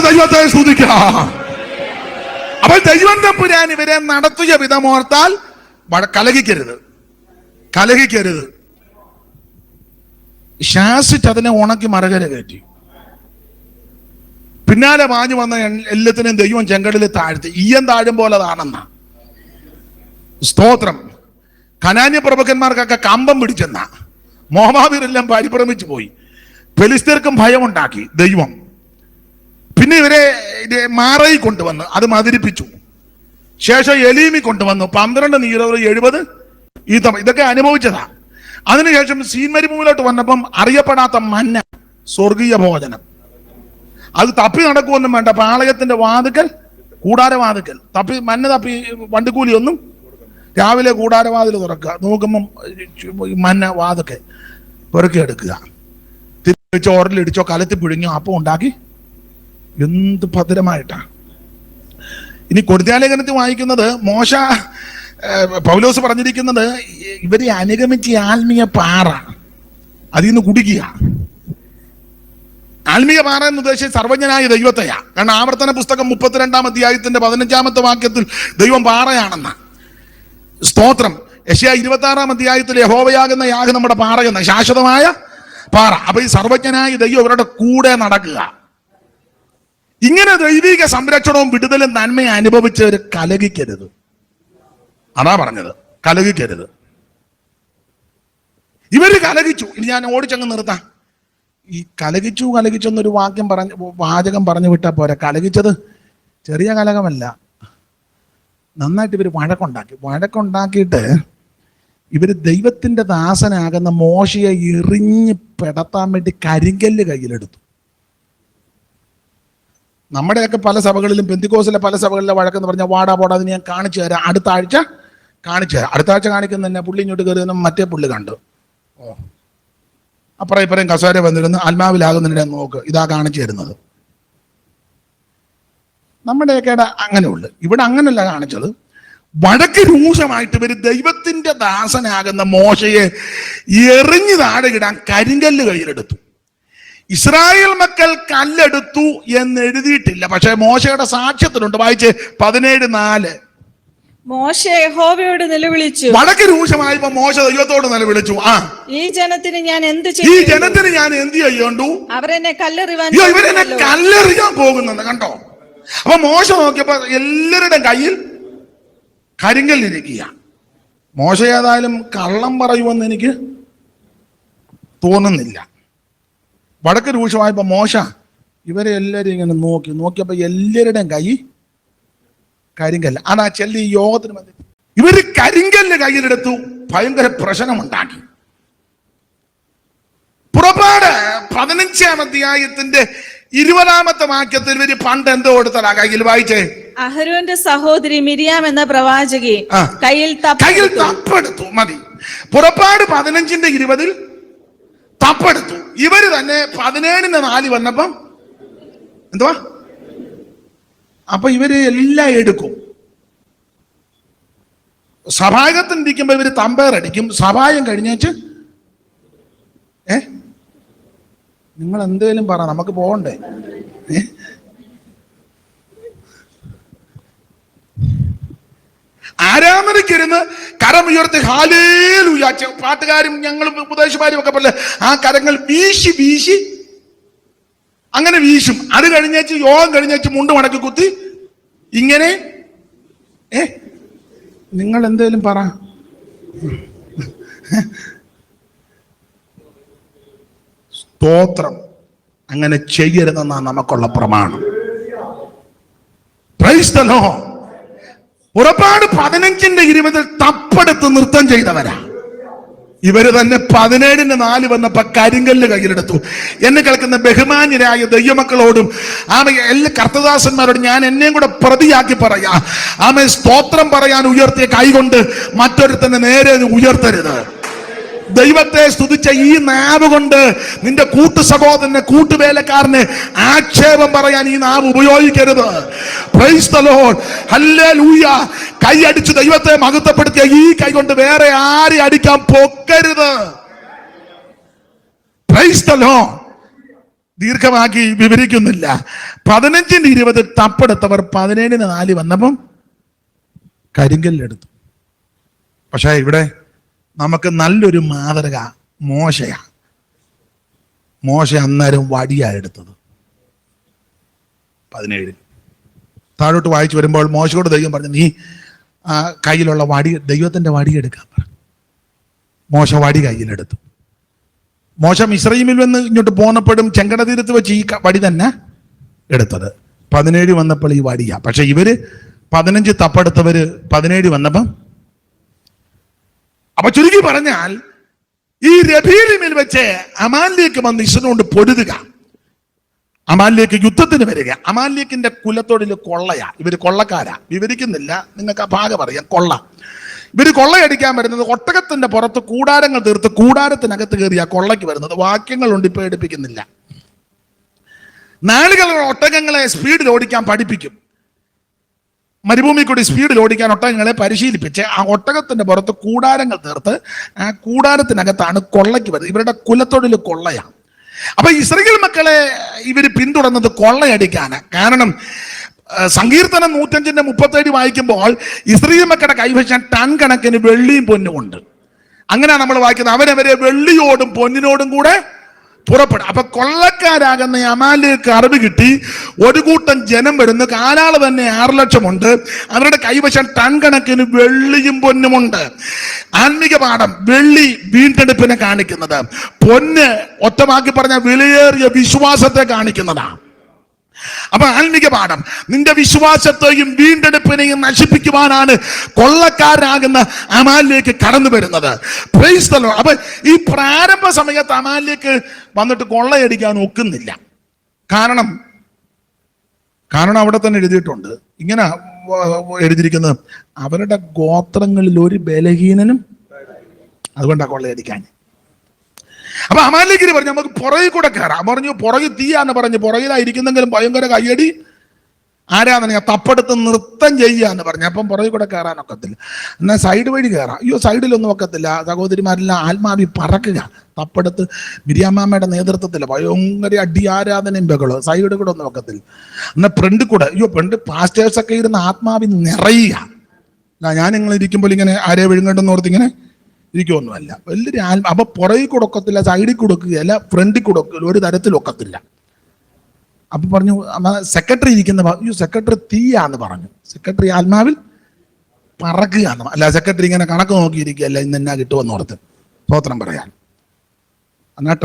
ദൈവത്തെ സ്തുതിക്കാം. അപ്പോൾ ദൈവം തമ്പുരാൻ ഇവരെ നടത്തിയ വിധമോർത്താൽ കലഹിക്കരുത്. ശാസിച്ച് അതിനെ ഉണക്കി മറുകര കയറ്റി. പിന്നാലെ വാഞ്ഞു വന്ന എല്ലാത്തിനും ദൈവം ചെങ്കടലിൽ താഴ്ത്തി. ഈയം താഴും പോലെ താണെന്ന സ്തോത്രം. കനാന്യ പ്രഭുക്കന്മാർക്കൊക്കെ കമ്പം പിടിച്ചെന്ന മോവാബിയരെല്ലാം പരിഭ്രമിച്ചു പോയി. ഫെലിസ്ത്യർക്കും ഭയമുണ്ടാക്കി ദൈവം. പിന്നെ ഇവരെ മാറയി കൊണ്ടുവന്ന് അത് മതിരിപ്പിച്ചു. ശേഷം എലീമി കൊണ്ടുവന്നു 12 നീരവർ 70 ഈത്തം. ഇതൊക്കെ അനുഭവിച്ചതാ. അതിനുശേഷം സീൻ മരുഭൂമിയിലോട്ട് വന്നപ്പം അറിയപ്പെടാത്ത മന്ന, സ്വർഗീയ ഭോജനം. അത് തപ്പി നടക്കുമൊന്നും വേണ്ട. പാളയത്തിന്റെ വാതുക്കൽ, കൂടാരവാതുക്കൽ മന്ന തപ്പി വണ്ടിക്കൂലിയൊന്നും. രാവിലെ കൂടാരവാതിൽ തുറക്കുക, നോക്കുമ്പം മന്ന വാതൊക്കെ പെറുക്കിയെടുക്കുക. തിരിച്ചോ ഓറിലിടിച്ചോ കലത്തി പിഴിഞ്ഞോ അപ്പം ഉണ്ടാക്കി. എന്ത് ഭദ്രമായിട്ടാ. ഇനി കൊരിന്ത്യലേഖനത്തിൽ വായിക്കുന്നത് മോശ പൗലോസ് പറഞ്ഞിരിക്കുന്നത് ഇവരെ അനുഗമിച്ച ആത്മീയ പാറ അതിൽ നിന്ന് കുടിക്കുക. ആത്മീയ പാറ എന്ന് ഉദ്ദേശിച്ച് സർവജ്ഞനായ ദൈവത്തെയാ. കാരണം ആവർത്തന പുസ്തകം 32-ാം അധ്യായത്തിന്റെ 15-ാമത്തെ വാക്യത്തിൽ ദൈവം പാറയാണെന്ന സ്തോത്രം. യെശയ്യാ 26-ാം അധ്യായത്തിൽ യഹോവയാകുന്ന യാഗ് നമ്മുടെ പാറയെന്ന ശാശ്വതമായ പാറ. അപ്പൊ ഈ സർവജ്ഞനായ ദൈവം ഇവരുടെ കൂടെ നടക്കുക. ഇങ്ങനെ ദൈവിക സംരക്ഷണവും വിടുതലും നന്മയെ അനുഭവിച്ചവർ കലഹിക്കരുത്. അതാ പറഞ്ഞത്, കലഹിക്കരുത്. ഇവര് കലഹിച്ചു. ഇനി ഞാൻ ഓടിച്ചങ്ങ് നിർത്താം. ഈ കലഹിച്ചെന്നൊരു വാചകം പറഞ്ഞു വിട്ടാൽ പോരാ. കലഹിച്ചത് ചെറിയ കലഹമല്ല. നന്നായിട്ട് ഇവർ വഴക്കുണ്ടാക്കിയിട്ട് ഇവര് ദൈവത്തിന്റെ ദാസനാകുന്ന മോശയെ എറിഞ്ഞ് പെടത്താൻ വേണ്ടി കരിങ്കല്ല് കയ്യിലെടുത്തു. നമ്മുടെയൊക്കെ പല സഭകളിലും, പെന്തിക്കോസിലെ പല സഭകളിലെ വഴക്കെന്ന് പറഞ്ഞാൽ വാടാ പോടാ അത് ഞാൻ കാണിച്ചു തരാം, അടുത്ത ആഴ്ച കാണിച്ചു തരാം. അടുത്ത ആഴ്ച കാണിക്കുന്ന തന്നെ പുള്ളി ഇങ്ങോട്ട് കയറി മറ്റേ പുള്ളി കണ്ടു. അപ്പുറം ഇപ്പറയും കസേര വന്നിരുന്ന് ആത്മാവിലാകുന്നതിനെ നോക്ക്, ഇതാ കാണിച്ചു തരുന്നത്. നമ്മുടെയൊക്കെ അങ്ങനെയുള്ളു. ഇവിടെ അങ്ങനല്ല കാണിച്ചത്. വഴക്ക് രൂക്ഷമായിട്ട് ഇവര് ദൈവത്തിന്റെ ദാസനാകുന്ന മോശയെ എറിഞ്ഞു താഴെ ഇടാൻ കരിങ്കല്ല് കയ്യിലെടുത്തു. ഇസ്രായേൽ മക്കൾ കല്ലെടുത്തു എന്ന് എഴുതിയിട്ടില്ല, പക്ഷെ മോശയുടെ സാക്ഷ്യത്തിലുണ്ട്. വായിച്ച് 17:4. മോശ യഹോവയോട് നിലവിളിച്ചു. വടക്ക് രൂക്ഷമായപ്പോ മോശ ദൈവത്തോട് നിലവിളിച്ചു. ഈ ജനത്തിന് ഞാൻ എന്ത് ചെയ്യണ്ടു? അവരെന്നെ കല്ലെറിയാൻ പോകുന്നത് കണ്ടോ? അപ്പൊ മോശ നോക്കിയപ്പോ എല്ലാവരുടെയും കയ്യിൽ കരിങ്കല്ലിരിക്കുക. മോശ ഏതായാലും കള്ളം പറയുമെന്ന് എനിക്ക് തോന്നുന്നില്ല. വടക്ക് രൂക്ഷമായപ്പോ മോശ ഇവരെ എല്ലാവരും ഇങ്ങനെ നോക്കിയപ്പോ എല്ലാവരുടെയും കൈ കരിങ്കല്ല്. അതാ ചെല്ലി യോഗത്തിന് മതി. ഇവര് കരിങ്കല്ല് കയ്യിലെടുത്തു. ഭയങ്കര പ്രശ്നമുണ്ടാക്കി. പുറപ്പാട് 15-ാം അധ്യായത്തിന്റെ 20-ാമത്തെ വാക്യത്തിൽ ഇവര് പണ്ട് എന്തോ കൊടുത്തതാ കയ്യിൽ. വായിച്ചേ. അഹരോന്റെ സഹോദരി മിരിയാം എന്ന പ്രവാചകി കയ്യിൽ തപ്പെടുത്തു. മതി. പുറപ്പാട് 15-20 തപ്പെടുത്തു. ഇവര് തന്നെ 17-4 വന്നപ്പം എന്തുവാ? അപ്പൊ ഇവര് എല്ലാം എടുക്കും. സഭായകത്തിരിക്കുമ്പോ ഇവര് തമ്പേറടിക്കും. സഭായം കഴിഞ്ഞേച്ച് നിങ്ങൾ എന്തേലും പറ, നമുക്ക് പോകണ്ടേ? ആരാധനയ്ക്കിരുന്ന് കരമുയർത്തി ഹല്ലേലൂയ പാട്ടുകാരും ഞങ്ങളും ഉപദേശമാരും ഒക്കെ പോലെ ആ കരങ്ങൾ വീശി വീശി അങ്ങനെ വീശും. അത് കഴിഞ്ഞേച്ച് യോഗം കഴിഞ്ഞേച്ച് മുണ്ട് മടക്കി കുത്തി ഇങ്ങനെ നിങ്ങൾ എന്തേലും പറ. സ്തോത്രം. അങ്ങനെ ചെയ്യരുതെന്നാണ് നമുക്കുള്ള പ്രമാണം. Price the Lord. പുറപ്പാട് 15-20 തപ്പെടുത്ത് നൃത്തം ചെയ്തവരാ ഇവര് തന്നെ. 17-4 വന്നപ്പോ കരിങ്കല്ല് കയ്യിലെടുത്തു. എന്നെ കേൾക്കുന്ന ബഹുമാന്യരായ ദൈവമക്കളോടും എല്ലാ കർത്തദാസന്മാരോടും ഞാൻ എന്നെയും കൂടെ പ്രതിയാക്കി പറയാ, സ്തോത്രം പറയാൻ ഉയർത്തിയ കൈകൊണ്ട് മറ്റൊരുത്തന്നെ നേരെ ഉയർത്തരുത്. ദൈവത്തെ സ്തുതിച്ച ഈ നാവ് കൊണ്ട് നിന്റെ കൂട്ടു സഹോദരനെ, കൂട്ടുവേലക്കാരന് ആക്ഷേപം പറയാൻ ഈ നാവ് ഉപയോഗിക്കരുത്. Praise the lord. ഹല്ലേലൂയ. കൈയടിച്ച് ദൈവത്തെ മഹത്വപ്പെടുത്തിയ ഈ കൈ കൊണ്ട് വേറെ ആരെ അടിക്കാൻ പോക്കരുത്. Praise the lord. ദീർഘമാക്കി വിവരിക്കുന്നില്ല. 15-20 തപ്പെടുത്തവർ 17-4 വന്നപ്പം കരിങ്കല്ലെടുത്തു. പക്ഷേ ഇവിടെ നമുക്ക് നല്ലൊരു മാതൃക മോശയാണ്. മോശ അന്നേരം വടിയാണ് എടുത്തത്. 17 താഴോട്ട് വായിച്ചു വരുമ്പോൾ മോശയോട് ദൈവം പറഞ്ഞു, നീ കയ്യിലുള്ള വടി, ദൈവത്തിന്റെ വടി എടുക്കാൻ പറഞ്ഞു. മോശ വടി കയ്യിലെടുത്തു. മോശ മിസ്രയീമിൽ നിന്ന് ഇങ്ങോട്ട് പോന്നപ്പോഴും ചെങ്കട തീരത്ത് വെച്ച് ഈ വടി തന്നെ എടുത്തത്. 17 വന്നപ്പോൾ ഈ വടിയാ. പക്ഷെ ഇവര് 15 തപ്പെടുത്തവര് 17 വന്നപ്പം, അപ്പൊ ചുരുക്കി പറഞ്ഞാൽ ഈ രബീലിമിൽ വെച്ച് അമാലിലേക്ക് വന്ന് ഇസ്രായേലിനോട് പൊരുതുക, അമാലിലേക്ക് യുദ്ധത്തിന് വരിക. അമാലിക്കിന്റെ കുലത്തൊഴിൽ കൊള്ളയാ. ഇവര് കൊള്ളക്കാരാ. വിവരിക്കുന്നില്ല, നിങ്ങൾക്ക് ആ ഭാഗം അറിയാം. കൊള്ള. ഇവര് കൊള്ളയടിക്കാൻ വരുന്നത് ഒട്ടകത്തിന്റെ പുറത്ത് കൂടാരങ്ങൾ തീർത്ത് കൂടാരത്തിനകത്ത് കയറിയാ കൊള്ളയ്ക്ക് വരുന്നത്. വാക്യങ്ങളുണ്ട്, ഇപ്പൊ എടുപ്പിക്കുന്നില്ല. നാളുകളുടെ ഒട്ടകങ്ങളെ സ്പീഡിൽ ഓടിക്കാൻ പഠിപ്പിക്കും. മരുഭൂമി കൂടി സ്പീഡിൽ ഓടിക്കാൻ ഒട്ടകങ്ങളെ പരിശീലിപ്പിച്ച് ആ ഒട്ടകത്തിന്റെ പുറത്ത് കൂടാരങ്ങൾ തീർത്ത് ആ കൂടാരത്തിനകത്താണ് കൊള്ളയ്ക്ക് വരുന്നത്. ഇവരുടെ കുലത്തൊഴിൽ കൊള്ളയാണ്. അപ്പൊ ഇസ്രായേൽ മക്കളെ ഇവര് പിന്തുടർന്നത് കൊള്ളയടിക്കാന്. കാരണം സങ്കീർത്തനം 105:37 വായിക്കുമ്പോൾ ഇസ്രായേൽ മക്കളുടെ കൈവശം ടൺ കണക്കിന് വെള്ളിയും പൊന്നും ഉണ്ട്. അങ്ങനെ നമ്മൾ വായിക്കുന്നത്, അവരവരെ വെള്ളിയോടും പൊന്നിനോടും കൂടെ പുറപ്പെടും. അപ്പൊ കൊള്ളക്കാരാകുന്ന അമാലേക്ക് അറിവ് കിട്ടി. ഒരു കൂട്ടം ജനം വരുന്നു. കാലാള് തന്നെ 6 ലക്ഷമുണ്ട്. അവരുടെ കൈവശം ടൺ കണക്കിന് വെള്ളിയും പൊന്നുമുണ്ട്. ആത്മീക പാഠം, വെള്ളി വീണ്ടെടുപ്പിനെ കാണിക്കുന്നത്, പൊന്ന് ഒറ്റമാക്കി പറഞ്ഞ വിലയേറിയ വിശ്വാസത്തെ കാണിക്കുന്നതാണ്. അപ്പൊ ആത്മീക പാഠം, നിന്റെ വിശ്വാസത്തെയും വീണ്ടെടുപ്പിനെയും നശിപ്പിക്കുവാനാണ് കൊള്ളക്കാരാകുന്ന അമാലിലേക്ക് കടന്നു വരുന്നത്. Price the Lord. അപ്പൊ ഈ പ്രാരംഭ സമയത്ത് അമാലിലേക്ക് വന്നിട്ട് കൊള്ളയടിക്കാൻ ഒക്കുന്നില്ല. കാരണം അവിടെ തന്നെ എഴുതിയിട്ടുണ്ട്, ഇങ്ങനെ എഴുതിയിരിക്കുന്നത്, അവരുടെ ഗോത്രങ്ങളിൽ ഒരു ബലഹീനനും, അതുകൊണ്ടാണ് കൊള്ളയടിക്കാൻ. അപ്പൊ അമാലിക്കിന് പറഞ്ഞു, നമുക്ക് പുറകിൽ കൂടെ കയറാം. പറഞ്ഞു പുറകിൽ തീയാന്ന് പറഞ്ഞു. പുറകിലായിരിക്കുന്നെങ്കിലും ഭയങ്കര കയ്യടി, ആരാധന, തപ്പെടുത്ത് നൃത്തം ചെയ്യാന്ന് പറഞ്ഞു. അപ്പം പുറകിൽ കൂടെ കയറാനൊക്കത്തില്ല. എന്നാൽ സൈഡ് വഴി കയറാം. അയ്യോ, സൈഡിലൊന്നും ഒക്കത്തില്ല. സഹോദരിമാരെല്ലാം ആത്മാവി പറക്കുക. തപ്പെടുത്ത് മിരിയാമ്മയുടെ നേതൃത്വത്തിൽ ഭയങ്കര അടി ആരാധനയും ബഹളവും. സൈഡിൽ കൂടെ ഒന്നും ഒക്കത്തില്ല. എന്നാൽ ഫ്രണ്ടിൽ കൂടെ, അയ്യോ ഫ്രണ്ട് പാസ്റ്റേഴ്സൊക്കെ ഇരുന്ന് ആത്മാവി നിറയുക. ഞാൻ നിങ്ങൾ ഇരിക്കുമ്പോൾ ഇങ്ങനെ ആരെ വിഴുങ്ങണ്ടെന്ന് ഓർത്ത് ഇങ്ങനെ ഇരിക്കുമൊന്നുമല്ല. വലിയൊരു അപ്പൊ പുറകിൽ കൊടുക്കത്തില്ല, സൈഡിൽ കൊടുക്കുകയല്ല, ഫ്രണ്ടിൽ കൊടുക്കില്ല, ഒരു തരത്തിലൊക്കത്തില്ല. അപ്പൊ പറഞ്ഞു, സെക്രട്ടറി ഇരിക്കുന്ന, അയ്യോ സെക്രട്ടറി തീയാന്ന് പറഞ്ഞു. സെക്രട്ടറി ആത്മാവിൽ പറക്കുകയാണ്. അല്ല, സെക്രട്ടറി ഇങ്ങനെ കണക്ക് നോക്കിയിരിക്കുകയല്ല, ഇന്ന് എന്നാ കിട്ടുമെന്ന് ഓർത്ത് സ്തോത്രം പറയാൻ. എന്നാൽ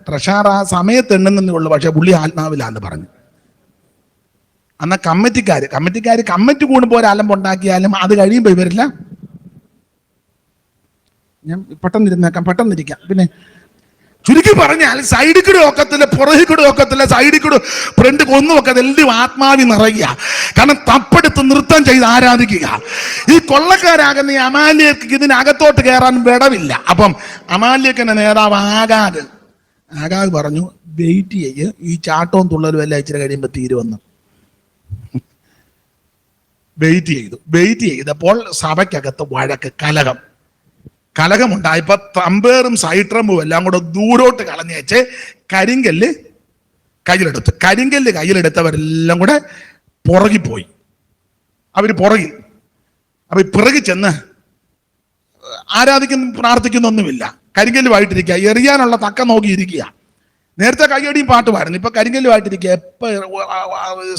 ട്രഷാർ ആ സമയത്ത് എണ്ണുന്നേ ഉള്ളു, പക്ഷെ പുള്ളി ആത്മാവിലാന്ന് പറഞ്ഞു. എന്നാൽ കമ്മിറ്റിക്കാര് കമ്മിറ്റി കൂടുമ്പോൾ ഒരു അലമ്പുണ്ടാക്കിയാലും അത് കഴിയുമ്പോൾ ഇവരില്ല. ഞാൻ പെട്ടെന്നിരിക്കാം. പിന്നെ ചുരുക്കി പറഞ്ഞാൽ സൈഡിൽ കൂടെ ഒക്കത്തില്ല, പുറകിൽ കൂടെ ഒക്കത്തില്ല, സൈഡിൽ കൂടെ ഫ്രണ്ട് ഒന്നും ഒക്കത്തില്ല. എല്ലാം ആത്മാവി നിറയുക. കാരണം തപ്പെടുത്ത് നൃത്തം ചെയ്ത് ആരാധിക്കുക. ഈ കൊള്ളക്കാരാകുന്ന ഈ അമാലിയക്ക് ഇതിനകത്തോട്ട് കയറാൻ വിടവില്ല. അപ്പം അമാലിയക്കിന്റെ നേതാവ് ആഗാഗ് പറഞ്ഞു, വെയിറ്റ് ചെയ്യ്, ഈ ചാട്ടവും തുള്ളലും എല്ലാം ഇച്ചിരി കഴിയുമ്പോൾ തീരുവന്നു. വെയിറ്റ് ചെയ്തപ്പോൾ സഭയ്ക്കകത്ത് വഴക്ക്, കലഹമുണ്ടായപ്പോ തമ്പേറും സൈട്രമ്പും എല്ലാം കൂടെ ദൂരോട്ട് കളഞ്ഞേച്ച് കരിങ്കല്ല് കയ്യിലെടുത്തവരെല്ലാം കൂടെ പുറകിൽ പോയി. അവര് പിറകിൽ ചെന്ന് ആരാധിക്കുന്നു പ്രാർത്ഥിക്കുന്നൊന്നുമില്ല. കരിങ്കല്ലുമായിട്ടിരിക്കുക, എറിയാനുള്ള തക്ക നോക്കിയിരിക്കുക. നേരത്തെ കയ്യടിയും പാട്ടുമായിരുന്നു, ഇപ്പൊ കരിങ്കല്ലുമായിട്ടിരിക്കുക, എപ്പോ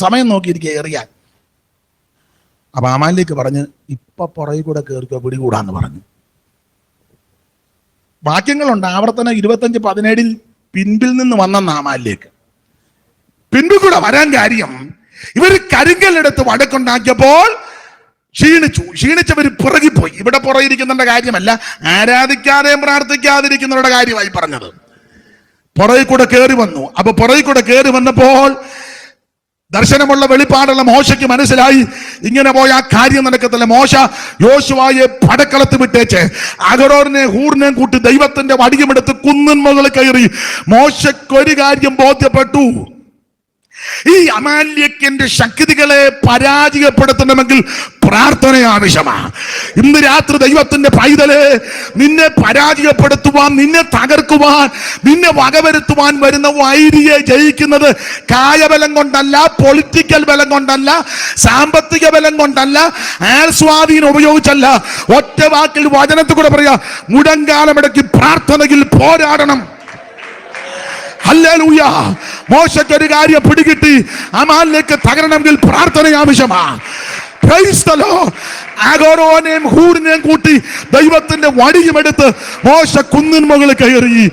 സമയം നോക്കിയിരിക്കുക എറിയാൻ. അപ്പൊ അമാലിലേക്ക് പറഞ്ഞ്, ഇപ്പൊ പുറകിൽ കൂടെ കയറിക്കോ, പിടികൂടാന്ന് പറഞ്ഞു. വാക്യങ്ങളുണ്ട്. ആവർത്തനം 25:17 പിൻപിൽ നിന്ന് വന്ന നാമാലിലേക്ക് പിൻപിൽ കൂടെ വരാൻ കാര്യം, ഇവർ കരിങ്കല്ലെടുത്ത് വടക്കുണ്ടാക്കിയപ്പോൾ ക്ഷീണിച്ചവർ പിറകിൽ പോയി. ഇവിടെ പുറകിരിക്കുന്നവരുടെ കാര്യമല്ല, ആരാധിക്കാതെയും പ്രാർത്ഥിക്കാതിരിക്കുന്നവരുടെ കാര്യമായി പറഞ്ഞത്. പുറകിൽ കൂടെ കയറി വന്നു. അപ്പൊ പുറകിൽ കൂടെ കയറി വന്നപ്പോൾ ദർശനമുള്ള വെളിപ്പാടുള്ള മോശയ്ക്ക് മനസ്സിലായി, ഇങ്ങനെ പോയ ആ കാര്യം നടക്കത്തില്ല. മോശ യോശുവയെ പടക്കളത്ത് വിട്ടേച്ച് അഹരോനെ ഹൂറിനെയും കൂട്ടി ദൈവത്തിന്റെ വടിയുമെടുത്ത് കുന്നിൻ മുകളിൽ കയറി. മോശയ്ക്കൊരു കാര്യം ബോധ്യപ്പെട്ടു, ഈ അമാല്യക്കിന്റെ ശക്തികളെ പരാജയപ്പെടുത്തണമെങ്കിൽ പ്രാർത്ഥന ആവശ്യമാണ്. ഇന്ന് രാത്രി ദൈവത്തിന്റെ പൈതല്, നിന്നെ പരാജയപ്പെടുത്തുവാൻ, നിന്നെ തകർക്കുവാൻ, നിന്നെ വകവരുത്തുവാൻ വരുന്ന വൈരിയെ ജയിക്കുന്നത് കായബലം കൊണ്ടല്ല, പൊളിറ്റിക്കൽ ബലം കൊണ്ടല്ല, സാമ്പത്തിക ബലം കൊണ്ടല്ല, ആസ്വാധീനം ഉപയോഗിച്ചല്ല. ഒറ്റ വാക്കിൽ വചനത്തിൽ കൂടെ പറയാ, മുടങ്കാലമിടയ്ക്ക് പ്രാർത്ഥനയിൽ പോരാടണം. ഹല്ലേലൂയ. മോശയ്ക്ക് ഒരു കാര്യം പിടികിട്ടി, അമാലിലേക്ക് തകരണമെങ്കിൽ പ്രാർത്ഥന ആവശ്യമാണ്. Praise the lord. ആഗോരോനെയും ഹൂറിനെയും കൂട്ടി ദൈവത്തിന്റെ വടിയുമെടുത്ത് മോശ കുന്നിൻ മുകളിൽ കയറി.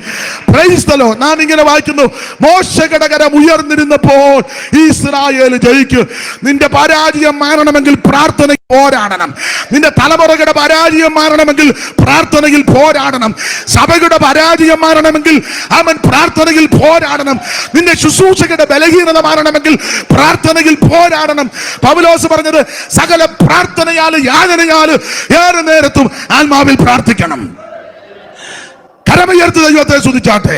Praise the lord. നാം ഇങ്ങനെ വായിക്കുന്നു, മോശയുടെ കരം ഉയർന്നിരുന്നപ്പോൾ ഇസ്രായേൽ ജയിക്കും. നിന്റെ പരാജയം മാറണമെങ്കിൽ പ്രാർത്ഥനയിൽ പോരാടണം. നിന്റെ തലമുറകളുടെ പരാജയം മാറണമെങ്കിൽ പ്രാർത്ഥനയിൽ പോരാടണം. സഭയുടെ പരാജയം മാറണമെങ്കിൽ അവൻ പ്രാർത്ഥനയിൽ പോരാടണം. നിന്റെ ശുശ്രൂഷകരുടെ ബലഹീനത മാറണമെങ്കിൽ പ്രാർത്ഥനയിൽ പോരാടണം. പൗലോസ് പറഞ്ഞത്, സകല പ്രാർത്ഥനയാല് യാചനയാല് ഏറെ നേരത്തും ആത്മാവിൽ പ്രാർത്ഥിക്കണം. കരമുയർത്തി ദൈവത്തെ സ്തുതിച്ചാട്ടെ.